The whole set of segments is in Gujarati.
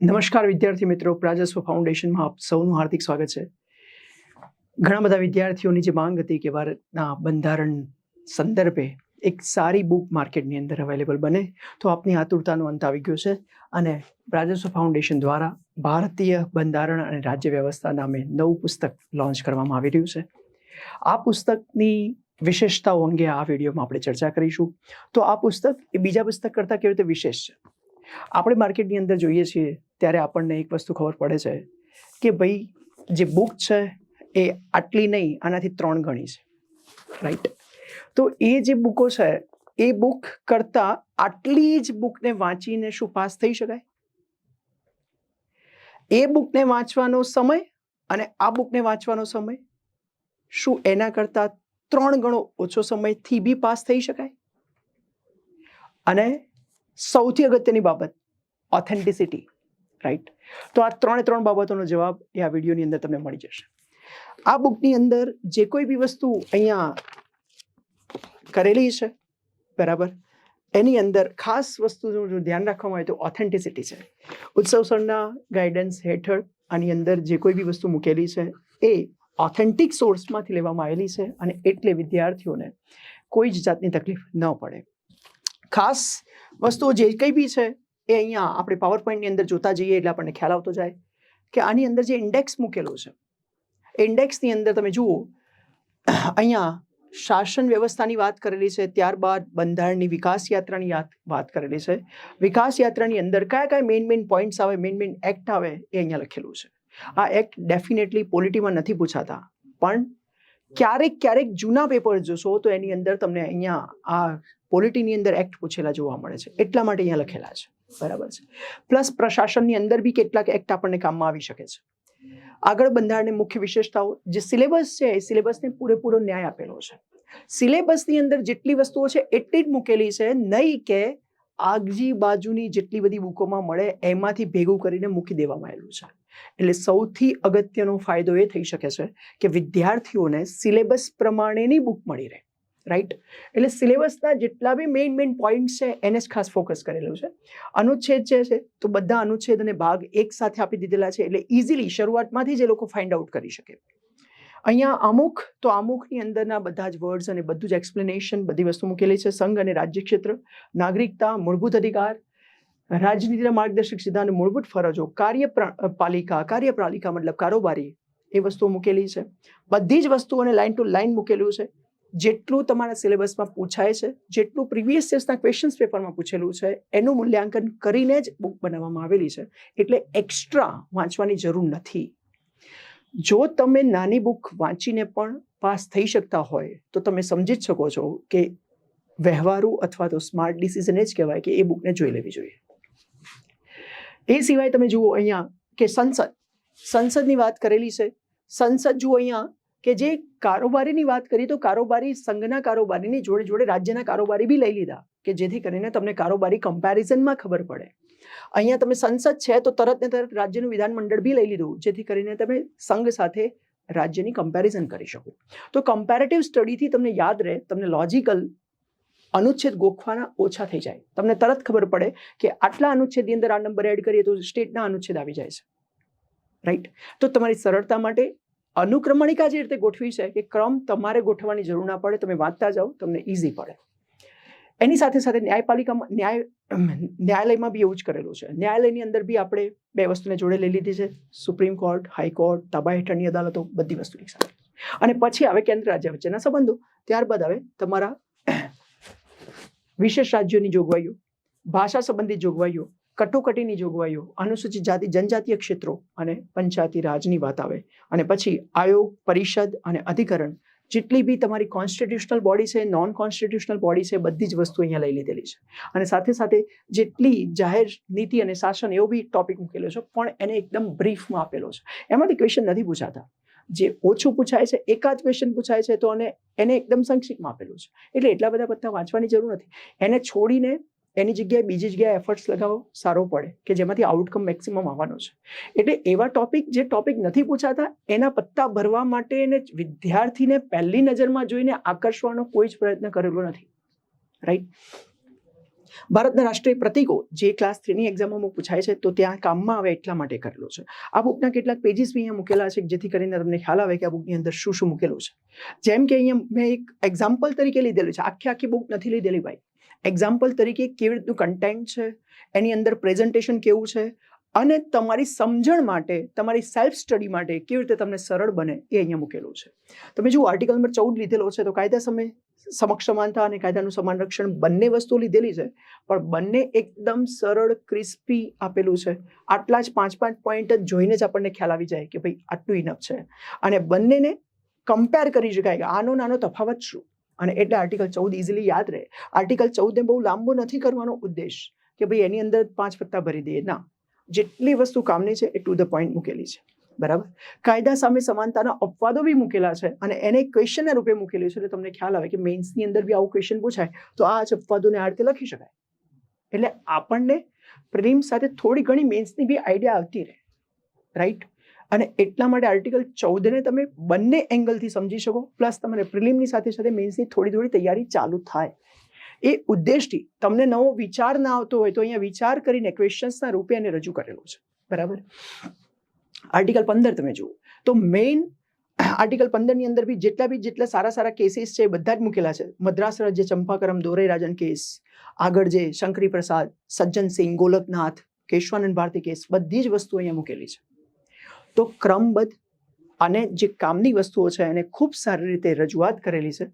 નમસ્કાર વિદ્યાર્થી મિત્રો, પ્રાજસ્વ ફાઉન્ડેશનમાં આપ સૌનું હાર્દિક સ્વાગત છે. ઘણા બધા વિદ્યાર્થીઓની જે માંગ હતી કે ભારતના બંધારણ સંદર્ભે એક સારી બુક માર્કેટની અંદર અવેલેબલ બને, તો આપની આતુરતાનો અંત આવી ગયો છે અને પ્રાજસ્વ ફાઉન્ડેશન દ્વારા ભારતીય બંધારણ અને રાજ્ય વ્યવસ્થા નામે નવું પુસ્તક લોન્ચ કરવામાં આવી રહ્યું છે. આ પુસ્તકની વિશેષતાઓ અંગે આ વિડીયોમાં આપણે ચર્ચા કરીશું. તો આ પુસ્તક એ બીજા પુસ્તક કરતાં કેવી રીતે વિશેષ છે? આપણે માર્કેટની અંદર જોઈએ છીએ ત્યારે આપણને એક વસ્તુ ખબર પડે છે કે ભાઈ જે બુક છે એ આટલી નહીં, આનાથી 3 ગણી છે, રાઈટ? તો એ જે બુકો છે એ બુક કરતાં આટલી જ બુકને વાંચીને શું પાસ થઈ શકાય? એ બુકને વાંચવાનો સમય અને આ બુકને વાંચવાનો સમય શું એના કરતાં 3 ગણો ઓછો સમયથી બી પાસ થઈ શકાય? અને સૌથી અગત્યની બાબત ઓથેન્ટિસિટી, રાઈટ? તો આ 3 બાબતોનો જવાબ એ આ વિડીયોની અંદર તમને મળી જશે. આ બુકની અંદર જે કોઈ બી વસ્તુ અહીંયા કરેલી છે, બરાબર, એની અંદર ખાસ વસ્તુનું જો ધ્યાન રાખવામાં આવે તો ઓથેન્ટિસિટી છે. ઉત્સવ સરના ગાઈડન્સ હેઠળ આની અંદર જે કોઈ બી વસ્તુ મૂકેલી છે એ ઓથેન્ટિક સોર્સમાંથી લેવામાં આવેલી છે અને એટલે વિદ્યાર્થીઓને કોઈ જ જાતની તકલીફ ન પડે. ખાસ વસ્તુઓ જે કંઈ બી છે એ અહીંયા આપણે પાવર પોઈન્ટની અંદર જોતા જઈએ એટલે આપણને ખ્યાલ આવતો જાય કે આની અંદર જે ઇન્ડેક્સ મૂકેલો છે એ ઇન્ડેક્સની અંદર તમે જુઓ, અહીંયા શાસન વ્યવસ્થાની વાત કરેલી છે, ત્યારબાદ બંધારણની વિકાસ યાત્રાની વાત કરેલી છે. વિકાસ યાત્રાની અંદર કયા મેઇન પોઈન્ટ્સ આવે, મેઇન એક્ટ આવે એ અહીંયા લખેલું છે. આ એક્ટ ડેફિનેટલી પોલિટીમાં નથી પૂછાતા, પણ ક્યારેક જૂના પેપર જોશો તો એની અંદર તમને અહીંયા આ પોલિટીની અંદર એક્ટ પૂછેલા જોવા મળે છે, એટલા માટે અહીંયા લખેલા છે, બરાબર છે. પ્લસ પ્રશાસનની અંદર બી કેટલાક એક્ટ આપણને કામમાં આવી શકે છે. આગળ બંધારણની મુખ્ય વિશેષતાઓ, જે સિલેબસ છે એ સિલેબસને પૂરેપૂરો ન્યાય આપેલો છે. સિલેબસની અંદર જેટલી વસ્તુઓ છે એટલી જ મૂકેલી છે, નહીં કે આગજી બાજુની જેટલી બધી બુકોમાં મળે એમાંથી ભેગું કરીને મૂકી દેવામાં આવેલું છે. એટલે સૌથી અગત્યનો ફાયદો એ થઈ શકે છે કે વિદ્યાર્થીઓને સિલેબસ પ્રમાણેની બુક મળી રહે, રાઈટ? એટલે સિલેબસના જેટલા બી મેઇન પોઈન્ટ છે એને જ ખાસ ફોકસ કરેલું છે. અનુચ્છેદ જે છે તો બધા અનુચ્છેદ અને ભાગ એક સાથે આપી દીધેલા છે, એટલે ઇઝીલી શરૂઆતમાંથી જ એ લોકો ફાઇન્ડ આઉટ કરી શકે. અહીંયા આમુખની અંદરના બધા જ વર્ડ્સ અને બધું જ એક્સપ્લેનેશન, બધી વસ્તુ મૂકેલી છે. સંઘ અને રાજ્ય ક્ષેત્ર, નાગરિકતા, મૂળભૂત અધિકાર, રાજનીતિના માર્ગદર્શક સિદ્ધાંત, મૂળભૂત ફરજો, કાર્યપાલિકા મતલબ કારોબારી, એ વસ્તુઓ મૂકેલી છે. બધી જ વસ્તુઓને લાઇન ટુ લાઇન મૂકેલું છે. જેટલું તમારા સિલેબસમાં પૂછાય છે, જેટલું પ્રીવિયસ યર્સના ક્વેશ્ચન્સ પેપરમાં પૂછેલું છે એનું મૂલ્યાંકન કરીને જ બુક બનાવવામાં આવેલી છે, એટલે એક્સ્ટ્રા વાંચવાની જરૂર નથી. જો તમે નાની બુક વાંચીને પણ પાસ થઈ શકતા હોય તો તમે સમજી જ શકો છો કે વ્યવહારુ અથવા તો સ્માર્ટ ડિસિઝન એ જ કહેવાય કે એ બુકને જોઈ લેવી જોઈએ. એ સિવાય તમે જુઓ અહીંયા કે સંસદની વાત કરેલી છે. સંસદ જુઓ અહીંયા કે જે કારોબારીની વાત કરી તો કારોબારી સંઘના કારોબારીની જોડે રાજ્યના કારોબારી બી લઈ લીધા કે જેથી કરીને તમને કારોબારી કમ્પેરિઝનમાં ખબર પડે. અહીંયા તમે સંસદ છે તો તરત ને તરત રાજ્યનું વિધાનમંડળ બી લઈ લીધું, જેથી કરીને તમે સંઘ સાથે રાજ્યની કમ્પેરિઝન કરી શકો. તો કમ્પેરેટિવ સ્ટડીથી તમને યાદ રહે, તમને લોજિકલ અનુચ્છેદ ગોખવાના ઓછા થઈ જાય. તમને તરત ખબર પડે કે આટલા અનુચ્છેદની અંદર આ નંબર એડ કરીએ તો સ્ટેટના અનુચ્છેદ આવી જાય છે, રાઈટ? તો તમારી સરળતા માટે અનુક્રમણિકા જે રીતે ગોઠવી છે કે ક્રમ તમારે ગોઠવવાની જરૂર ના પડે, તમે વાંચતા જાઓ, તમને ઇઝી પડે. એની સાથે સાથે ન્યાયાલયમાં બી એવું જ કરેલું છે. ન્યાયાલયની અંદર બી આપણે 2 વસ્તુને જોડે લઈ લીધી છે, સુપ્રીમ કોર્ટ, હાઈકોર્ટ, તાબા હેઠળની અદાલતો, બધી વસ્તુ એક સાથે. અને પછી આવે કેન્દ્ર રાજ્ય વચ્ચેના સંબંધો, ત્યારબાદ આવે તમારા વિશેષ રાજ્યોની જોગવાઈઓ, ભાષા સંબંધિત જોગવાઈઓ, કટોકટીની જોગવાઈઓ, અનુસૂચિત જાતિ જનજાતીય ક્ષેત્રો અને પંચાયતી રાજની વાત આવે. અને પછી આયોગ, પરિષદ અને અધિકરણ, જેટલી બી તમારી કોન્સ્ટિટ્યુશનલ બોડી છે, નોન કોન્સ્ટિટ્યુશનલ બોડી છે, બધી જ વસ્તુ અહીંયા લઈ લીધેલી છે. અને સાથે સાથે જેટલી જાહેર નીતિ અને શાસન એવો બી ટોપિક મૂકેલો છે, પણ એને એકદમ બ્રીફમાં આપેલો છે. એમાંથી ક્વેશ્ચન નથી પૂછાતા. જે ઓછું પૂછાય છે, એકાદ ક્વેશ્ચન પૂછાય છે તો એને એકદમ સંક્ષિપ્તમાં આપેલું છે, એટલે એટલા બધા પત્તા વાંચવાની જરૂર નથી. એને છોડીને એની જગ્યાએ બીજી જગ્યાએ એફર્ટ્સ લગાવો, સારો પડે કે જેમાંથી આઉટકમ મેક્સિમમ આવવાનો છે. એટલે એવા જે ટોપિક નથી પૂછાતા એના પત્તા ભરવા માટે એને વિદ્યાર્થીને પહેલી નજરમાં જોઈને આકર્ષવાનો કોઈ જ પ્રયત્ન કરેલો નથી, રાઈટ? ભારતના રાષ્ટ્રીય પ્રતીકો જે ક્લાસ 3ની એક્ઝામોમાં પૂછાય છે તો ત્યાં કામમાં આવે એટલા માટે કરેલો છે. આ બુકના કેટલાક પેજીસ બી અહીંયા મૂકેલા છે જેથી કરીને તમને ખ્યાલ આવે કે આ બુકની અંદર શું શું મૂકેલું છે. જેમ કે અહીંયા મેં એક એક્ઝામ્પલ તરીકે લીધેલું છે, આખી બુક નથી લીધેલી ભાઈ. એક્ઝામ્પલ તરીકે કેવી રીતનું કન્ટેન્ટ છે, એની અંદર પ્રેઝન્ટેશન કેવું છે અને તમારી સમજણ માટે, તમારી સેલ્ફ સ્ટડી માટે કેવી રીતે તમને સરળ બને એ અહીંયા મૂકેલું છે. તમે જુઓ આર્ટિકલ નંબર 14 લીધેલો છે તો કાયદા સામે સમક્ષ સમાનતા અને કાયદાનું સમાન રક્ષણ બંને વસ્તુ લીધેલી છે, પણ બંને એકદમ સરળ ક્રિસ્પી આપેલું છે. આટલા જ 5 પોઈન્ટ જ જોઈને જ આપણને ખ્યાલ આવી જાય કે ભાઈ આટલું ઇનફ છે અને બંનેને કમ્પેર કરી શકાય કે આનો નાનો તફાવત શું, અને એટલે આર્ટિકલ 14 ઇઝીલી યાદ રહે. આર્ટિકલ 14 ને બહુ લાંબો નથી કરવાનો ઉદ્દેશ કે ભાઈ એની અંદર 5 પત્તા ભરી દઈએ, ના, જેટલી વસ્તુ કામની છે એ ટુ ધ પોઈન્ટ મૂકેલી છે. બરાબર. કાયદા સામે સમાનતાના અપવાદો બી મૂકેલા છે અને એને ક્વેશ્ચનના રૂપે મૂકેલું છે એટલે તમને ખ્યાલ આવે કે મેન્સની અંદર બી આવું ક્વેશ્ચન પૂછાય તો આ જ અપવાદોને આ રીતે લખી શકાય. એટલે આપણને પ્રિલિમ સાથે થોડી ઘણી મેન્સની બી આઈડિયા આવતી રહે, રાઈટ. અને એટલા માટે આર્ટિકલ 14ને તમે બંને એંગલથી સમજી શકો, પ્લસ તમારે પ્રિલિમની સાથે સાથે મેન્સની થોડી તૈયારી ચાલુ થાય. એ ઉદ્દેશથી તમને નવો વિચાર ના આવતો હોય તો અહીંયા વિચાર કરીને ક્વેશ્ચન્સના રૂપે એને રજૂ કરેલો છે. બરાબર. આર્ટિકલ 15 તમે જુઓ તો મેઇન આર્ટિકલ 15 ની અંદર બી જેટલા સારા કેસીસ છે એ બધા જ મૂકેલા છે. મદ્રાસ રાજ્ય ચંપાકરમ દોરઈરાજન કેસ, આગળ જે શંકરી પ્રસાદ, સજ્જન સિંહ, ગોલકનાથ, કેશવાનંદ ભારતી કેસ, બધી જ વસ્તુઓ અહીંયા મૂકેલી છે. તો ક્રમબદ્ધ અને જે કામની વસ્તુઓ છે એને ખૂબ સારી રીતે રજૂઆત કરેલી છે.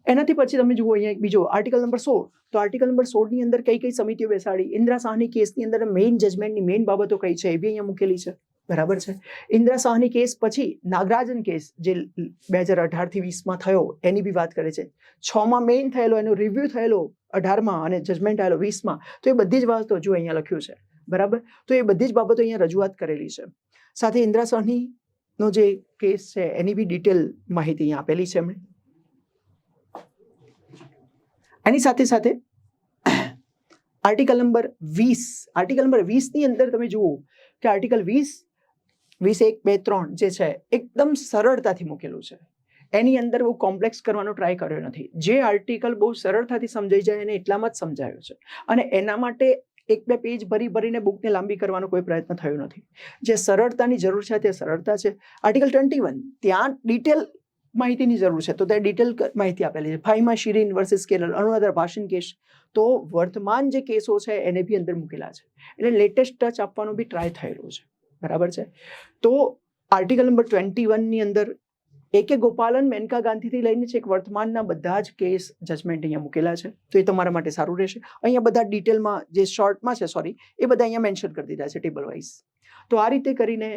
એનાથી પછી તમે જુઓ અહીંયા એક બીજો આર્ટિકલ નંબર 16. તો આર્ટિકલ નંબર 16 ની અંદર કઈ સમિતિઓ બેસાડી, ઇન્દિરા શાહની કેસની અંદર મેઇન જજમેન્ટની મેઇન બાબતો કઈ છે એ બી અહીંયા મૂકેલી છે. બરાબર છે. ઇન્દિરા શાહની કેસ પછી નાગરાજન કેસ જે 2018 થી 20માં થયો એની બી વાત કરે છે. 6માં મેઇન થયેલો, એનો રિવ્યુ થયેલો 18માં અને જજમેન્ટ આવેલો 20માં. તો એ બધી જ વાતો જો અહીંયા લખ્યું છે. બરાબર. તો એ બધી જ બાબતો અહીંયા રજૂઆત કરેલી છે. સાથે ઇન્દિરા શાહનીનો જે કેસ છે એની બી ડિટેલ માહિતી અહીંયા આપેલી છે એમણે. એની સાથે સાથે આર્ટિકલ નંબર 20 ની અંદર તમે જુઓ કે આર્ટિકલ 20, 1, 2, 3 જે છે એકદમ સરળતાથી મૂકેલું છે. એની અંદર બહુ કોમ્પ્લેક્સ કરવાનો ટ્રાય કર્યો નથી. જે આર્ટિકલ બહુ સરળતાથી સમજાઈ જાય એને એટલામાં જ સમજાયો છે અને એના માટે 1-2 પેજ ભરીને બુકને લાંબી કરવાનો કોઈ પ્રયત્ન થયો નથી. જે સરળતાની જરૂર છે તે સરળતા છે. આર્ટિકલ 21 ત્યાં ડિટેલ માહિતીની જરૂર છે તો ત્યાં ડિટેલ માહિતી આપેલી છે. 5માં શિરીન વર્સિસ કેરળ, અનુરાધા ભાષણ કેસ, તો વર્તમાન જે કેસો છે એને બી અંદર મૂકેલા છે. એટલે લેટેસ્ટ ટચ આપવાનો બી ટ્રાય થયેલો છે. બરાબર છે. તો આર્ટિકલ નંબર 21 ની અંદર AK ગોપાલન, મેનકા ગાંધીથી લઈને છેક વર્તમાનના બધા જ કેસ જજમેન્ટ અહીંયા મૂકેલા છે. તો એ તમારા માટે સારું રહેશે. અહીંયા બધા ડિટેલમાં જે શોર્ટમાં છે એ બધા અહીંયા મેન્શન કરી દીધા છે ટેબલ વાઇઝ. તો આ રીતે કરીને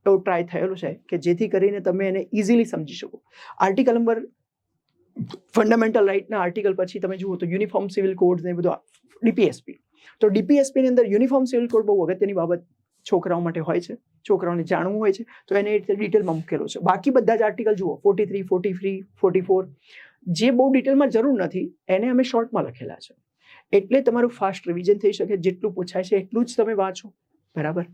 એવો ટ્રાય થયેલો છે કે જેથી કરીને તમે એને ઇઝીલી સમજી શકો. આર્ટિકલ નંબર ફંડામેન્ટલ રાઇટના આર્ટિકલ પછી તમે જુઓ તો યુનિફોર્મ સિવિલ કોડ ને બધું DPSP. તો DPSP ની અંદર યુનિફોર્મ સિવિલ કોડ બહુ અગત્યની બાબત છોકરાઓ માટે હોય છે, છોકરાઓને જાણવું હોય છે, તો એને ડિટેલમાં મૂકેલો છે. બાકી બધા જ આર્ટિકલ જુઓ 43, 43, 44 જે બહુ ડિટેલમાં જરૂર નથી એને અમે શોર્ટમાં લખેલા છે. એટલે તમારું ફાસ્ટ રિવિઝન થઈ શકે. જેટલું પૂછાય છે એટલું જ તમે વાંચો. બરાબર.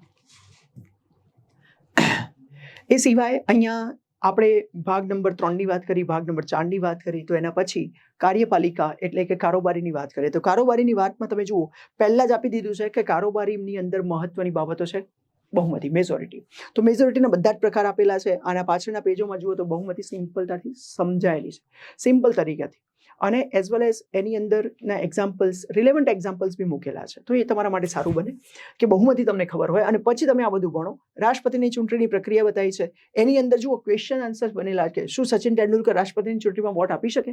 એ સિવાય અહીંયા આપણે ભાગ નંબર 3ની વાત કરી, ભાગ નંબર 4ની વાત કરી, તો એના પછી કાર્યપાલિકા એટલે કે કારોબારીની વાત કરીએ તો કારોબારીની વાતમાં તમે જુઓ પહેલા જ આપી દીધું છે કે કારોબારીની અંદર મહત્વની બાબતો છે બહુમતી, મેજોરિટી. તો મેજોરિટીના બધા જ પ્રકાર આપેલા છે. આના પાછળના પેજોમાં જુઓ તો બહુમતી સિમ્પલતાથી સમજાયેલી છે, સિમ્પલ તરીકેથી, અને એઝ વેલ એઝ એની અંદરના એક્ઝામ્પલ્સ, રિલેવન્ટ એક્ઝામ્પલ્સ બી મૂકેલા છે. તો એ તમારા માટે સારું બને કે બહુમતી તમને ખબર હોય અને પછી તમે આ બધું ભણો. રાષ્ટ્રપતિની ચૂંટણીની પ્રક્રિયા બતાવી છે. એની અંદર જુઓ ક્વેશ્ચન આન્સર બનેલા કે શું સચિન તેંડુલકર રાષ્ટ્રપતિની ચૂંટણીમાં વોટ આપી શકે.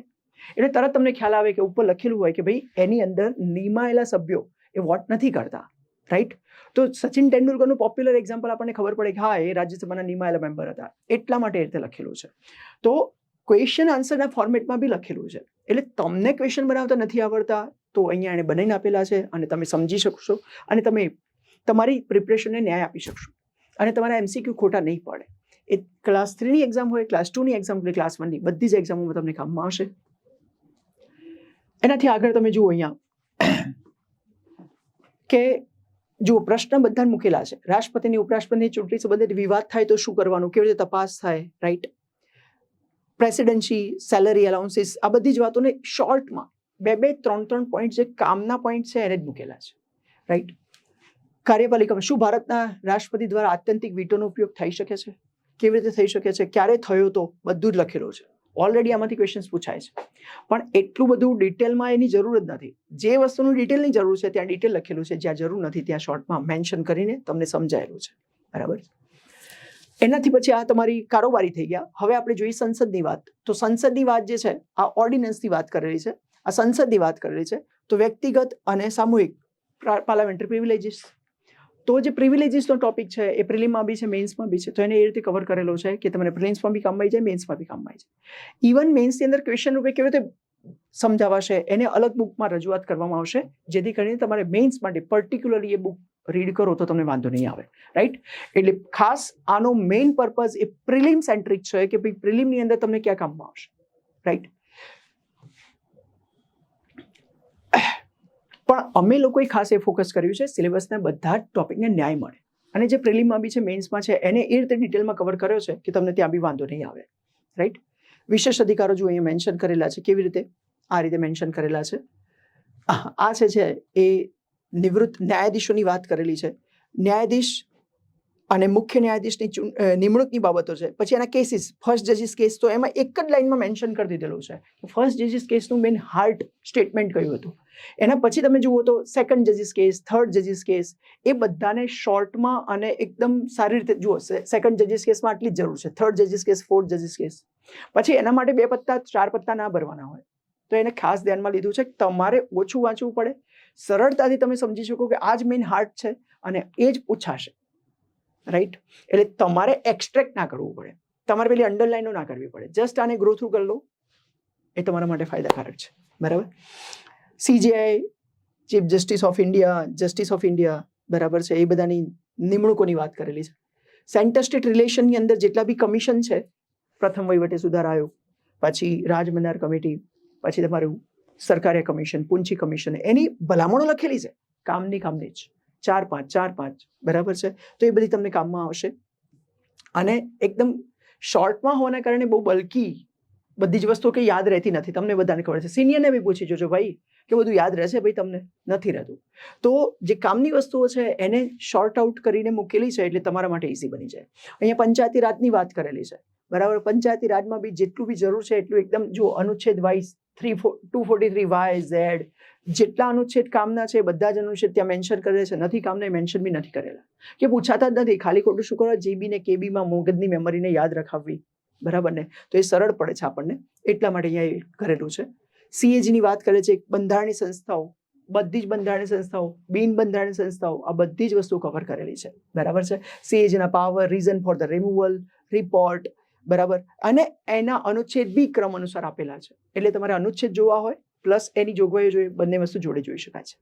એટલે તરત તમને ખ્યાલ આવે કે ઉપર લખેલું હોય કે ભાઈ એની અંદર નિમાયેલા સભ્યો એ વોટ નથી કરતા, રાઈટ. તો સચિન તેંડુલકરનું પોપ્યુલર એક્ઝામ્પલ આપણને ખબર પડે કે હા એ રાજ્યસભાના નિમાયેલા મેમ્બર હતા, એટલા માટે એ રીતે લખેલું છે. તો ક્વેશ્ચન આન્સરના ફોર્મેટમાં બી લખેલું છે. એટલે તમને ક્વેશ્ચન બનાવતા નથી આવડતા તો અહીંયા એને બનાવીને આપેલા છે અને તમે સમજી શકશો અને તમે તમારી પ્રિપરેશનને ન્યાય આપી શકશો અને તમારા MCQ ખોટા નહીં પડે. એ ક્લાસ 3ની એક્ઝામ હોય, ક્લાસ 2ની એક્ઝામ હોય, ક્લાસ 1ની બધી જ એક્ઝામોમાં તમને કામમાં આવશે. એનાથી આગળ તમે જુઓ અહીંયા કે જુઓ પ્રશ્ન બધા મૂકેલા છે. રાષ્ટ્રપતિની, ઉપરાષ્ટ્રપતિની ચૂંટણી સંબંધિત વિવાદ થાય તો શું કરવાનું, કેવી રીતે તપાસ થાય, રાઈટ. પ્રેસિડેન્સી, સેલરી, અલાઉન્સીસ, આ બધી જ વાતોને શોર્ટમાં ત્રણ પોઈન્ટ જે કામના પોઈન્ટ છે એને જ મૂકેલા છે, રાઈટ. કાર્યપાલિકામાં શું ભારતના રાષ્ટ્રપતિ દ્વારા આત્યંતિક વીટોનો ઉપયોગ થઈ શકે છે? કેવી રીતે થઈ શકે છે? ક્યારે થયો તો? બધું જ લખેલું છે. ઓલરેડી આમાંથી ક્વેશ્ચન્સ પૂછાય છે, પણ એટલું બધું ડિટેલમાં એની જરૂર જ નથી. જે વસ્તુનું ડિટેલની જરૂર છે ત્યાં ડિટેલ લખેલું છે, જ્યાં જરૂર નથી ત્યાં શોર્ટમાં મેન્શન કરીને તમને સમજાયેલું છે, બરાબર. એનાથી પછી આ તમારી કારોબારી થઈ ગયા. હવે આપણે જોઈએ સંસદની વાત. તો સંસદની વાત જે છે આ ઓર્ડિનન્સની વાત કરેલી છે, આ સંસદની વાત કરેલી છે. તો વ્યક્તિગત અને સામૂહિક પાર્લામેન્ટરી પ્રિવિલેજીસ. તો જે પ્રિવિલેજીસનો ટોપિક છે એ પ્રિલિમમાં બી છે, મેન્સમાં બી છે. તો એને એ રીતે કવર કરેલો છે કે તમને પ્રિલિમ્સમાં બી કામમાં આવી જાય, મેન્સમાં બી કામમાં આવી જાય. ઇવન મેન્સની અંદર ક્વેશ્ચન રૂપે કેવી રીતે સમજાવાશે એને અલગ બુકમાં રજૂઆત કરવામાં આવશે, જેથી કરીને તમારે મેન્સ માટે પર્ટિક્યુલરલી એ બુક રીડ કરો તો તમને વાંધો નહીં આવે, રાઈટ. એટલે ખાસ આનો મેઇન પર્પઝ એ પ્રિલિમ સેન્ટ્રિક છે કે ભાઈ પ્રિલિમની અંદર તમને ક્યાં કામમાં આવશે, રાઈટ. પણ અમે લોકોએ ખાસ એ ફોકસ કર્યું છે સિલેબસના બધા જ ટોપિકને ન્યાય મળે, અને જે પ્રિલિમમાં બી છે, મેન્સમાં છે, એને એ રીતે ડિટેલમાં કવર કર્યો છે કે તમને ત્યાં બી વાંધો નહીં આવે, રાઈટ. વિશેષ અધિકારો જો અહીંયા મેન્શન કરેલા છે. કેવી રીતે? આ રીતે મેન્શન કરેલા છે. આ છે એ નિવૃત્ત ન્યાયાધીશોની વાત કરેલી છે. ન્યાયાધીશ અને મુખ્ય ન્યાયાધીશની નિમણૂકની બાબતો છે. પછી એના કેસીસ, ફર્સ્ટ જજીસ કેસ, તો એમાં એક જ લાઇનમાં મેન્શન કરી દીધેલું છે. ફર્સ્ટ જજીસ કેસનું મેઇન હાર્ટ સ્ટેટમેન્ટ કયું હતું. એના પછી તમે જુઓ તો સેકન્ડ જજીસ કેસ, થર્ડ જજીસ કેસ, એ બધાને શોર્ટમાં અને એકદમ સારી રીતે જુઓ. સેકન્ડ જજીસ કેસમાં આટલી જ જરૂર છે, થર્ડ જજીસ કેસ, ફોર્થ જજીસ કેસ. પછી એના માટે 2 પત્તા 4 પત્તા ના ભરવાના હોય. તો એને ખાસ ધ્યાનમાં લીધું છે. તમારે ઓછું વાંચવું પડે, સરળતાથી તમે સમજી શકો કે આ જ મેઇન હાર્ટ છે અને એ જ પૂછાશે, રાઈટ. એટલે તમારે એક્સ્ટ્રેક્ટ ના કરવું પડે, તમારે પેલી અંડરલાઈનો ના કરવી પડે. જસ્ટ આને ગ્રો થ્રુ કરી લો, એ તમારા માટે ફાયદાકારક છે, બરાબર. CJI, chief justice of India, બરાબર છે, એ બધાની નિમણૂકોની વાત કરેલી છે. સેન્ટર સ્ટેટ રિલેશનની અંદર જેટલા બી કમિશન છે, પ્રથમ વહીવટી સુધાર આયોગ, પછી રાજમંદાર કમિટી, પછી તમારું સરકારી કમિશન, પૂંચી કમિશન, એની ભલામણો લખેલી છે, કામની જ 4-5, બરાબર છે. તો એ બધી તમને કામમાં આવશે. અને એકદમ શોર્ટમાં હોવાના કારણે બહુ બલ્કી બધી જ વસ્તુઓ કંઈ યાદ રહેતી નથી. તમને બધાને ખબર છે. સિનિયરને બી પૂછી જોજો ભાઈ કે બધું યાદ રહેશે, ભાઈ તમને નથી રહેતું. તો જે કામની વસ્તુઓ છે એને શોર્ટ આઉટ કરીને મૂકેલી છે એટલે તમારા માટે ઇઝી બની જાય. અહીંયા પંચાયતી રાજની વાત કરેલી છે, બરાબર. પંચાયતી રાજમાં બી જેટલું બી જરૂર છે એટલું એકદમ જો અનુચ્છેદ વાઇઝ 243Y-Z જેટલા અનુચ્છેદ કામના છે બધા જ અનુચ્છેદ ત્યાં મેન્શન કરેલા છે. નથી કામના મેન્શન બી નથી કરેલા કે પૂછાતા જ નથી. ખાલી ખોટું શું કરવા GB ને KB માં મગજની મેમરીને યાદ રખાવવી, બરાબર ને. તો એ સરળ પડે છે આપણને, એટલા માટે અહીંયા કરેલું છે. CAG ની વાત કરે છે. બંધારણીય સંસ્થાઓ, બધી જ બંધારણીય સંસ્થાઓ, બિન બંધારણીય સંસ્થાઓ, આ બધી જ વસ્તુ કવર કરેલી છે, બરાબર છે. CAG ના power, reason for the removal, report, બરાબર. અને એના અનુચ્છેદ બી ક્રમ અનુસાર આપેલા છે. એટલે તમારે અનુચ્છેદ જોવા હોય પ્લસ એની જોગવાઈઓ જોઈએ, બંને વસ્તુ જોડે જોઈ શકાય છે.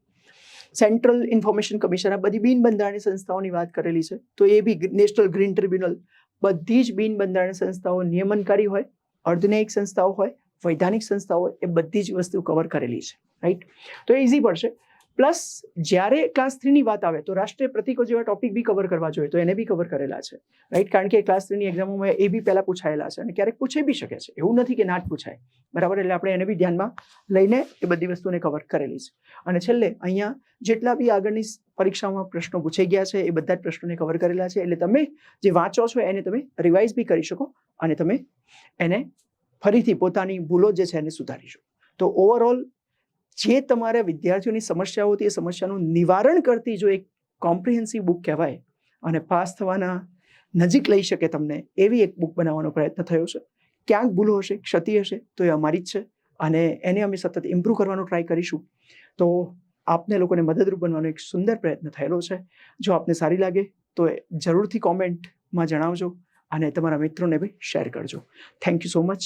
સેન્ટ્રલ ઇન્ફોર્મેશન કમિશન, આ બધી બિન બંધારણીય સંસ્થાઓની વાત કરેલી છે. તો એ બી નેશનલ ગ્રીન ટ્રિબ્યુનલ, બધી જ બિન બંધારણીય સંસ્થાઓ નિયમનકારી હોય, અર્ધન્યાયિક સંસ્થાઓ હોય, વૈધાનિક સંસ્થાઓ હોય, એ બધી જ વસ્તુ કવર કરેલી છે, રાઈટ. તો એ ઇઝી પડશે. પ્લસ જ્યારે ક્લાસ 3ની વાત આવે તો રાષ્ટ્રીય પ્રતીકો જેવા ટોપિક બી કવર કરવા જોઈએ, તો એને બી કવર કરેલા છે, રાઈટ. કારણ કે ક્લાસ 3ની એક્ઝામોમાં એ બી પહેલા પૂછાયેલા છે અને ક્યારેક પૂછાઈ બી શકે છે, એવું નથી કે ના જ પૂછાય, બરાબર. એટલે આપણે એને બી ધ્યાનમાં લઈને એ બધી વસ્તુને કવર કરેલી છે. અને છેલ્લે અહીંયા જેટલા બી આગળની પરીક્ષામાં પ્રશ્નો પૂછાઈ ગયા છે એ બધા જ પ્રશ્નોને કવર કરેલા છે. એટલે તમે જે વાંચો છો એને તમે રિવાઇઝ બી કરી શકો અને તમે એને ફરીથી પોતાની ભૂલો જે છે એને સુધારી શકો. તો ઓવરઓલ જે તમારા વિદ્યાર્થીઓની સમસ્યાઓ હતી એ સમસ્યાનું નિવારણ કરતી જો એક કોમ્પ્રિહેન્સિવ બુક કહેવાય અને પાસ થવાના નજીક લઈ શકે તમને, એવી એક બુક બનાવવાનો પ્રયત્ન થયો છે. ક્યાંક ભૂલો હશે, ક્ષતિ હશે તો એ અમારી જ છે અને એને અમે સતત ઇમ્પ્રૂવ કરવાનો ટ્રાય કરીશું. તો આપને લોકોને મદદરૂપ બનવાનો એક સુંદર પ્રયત્ન થયેલો છે. જો આપને સારી લાગે તો જરૂરથી કોમેન્ટમાં જણાવજો અને તમારા મિત્રોને બી શેર કરજો. Thank you so much.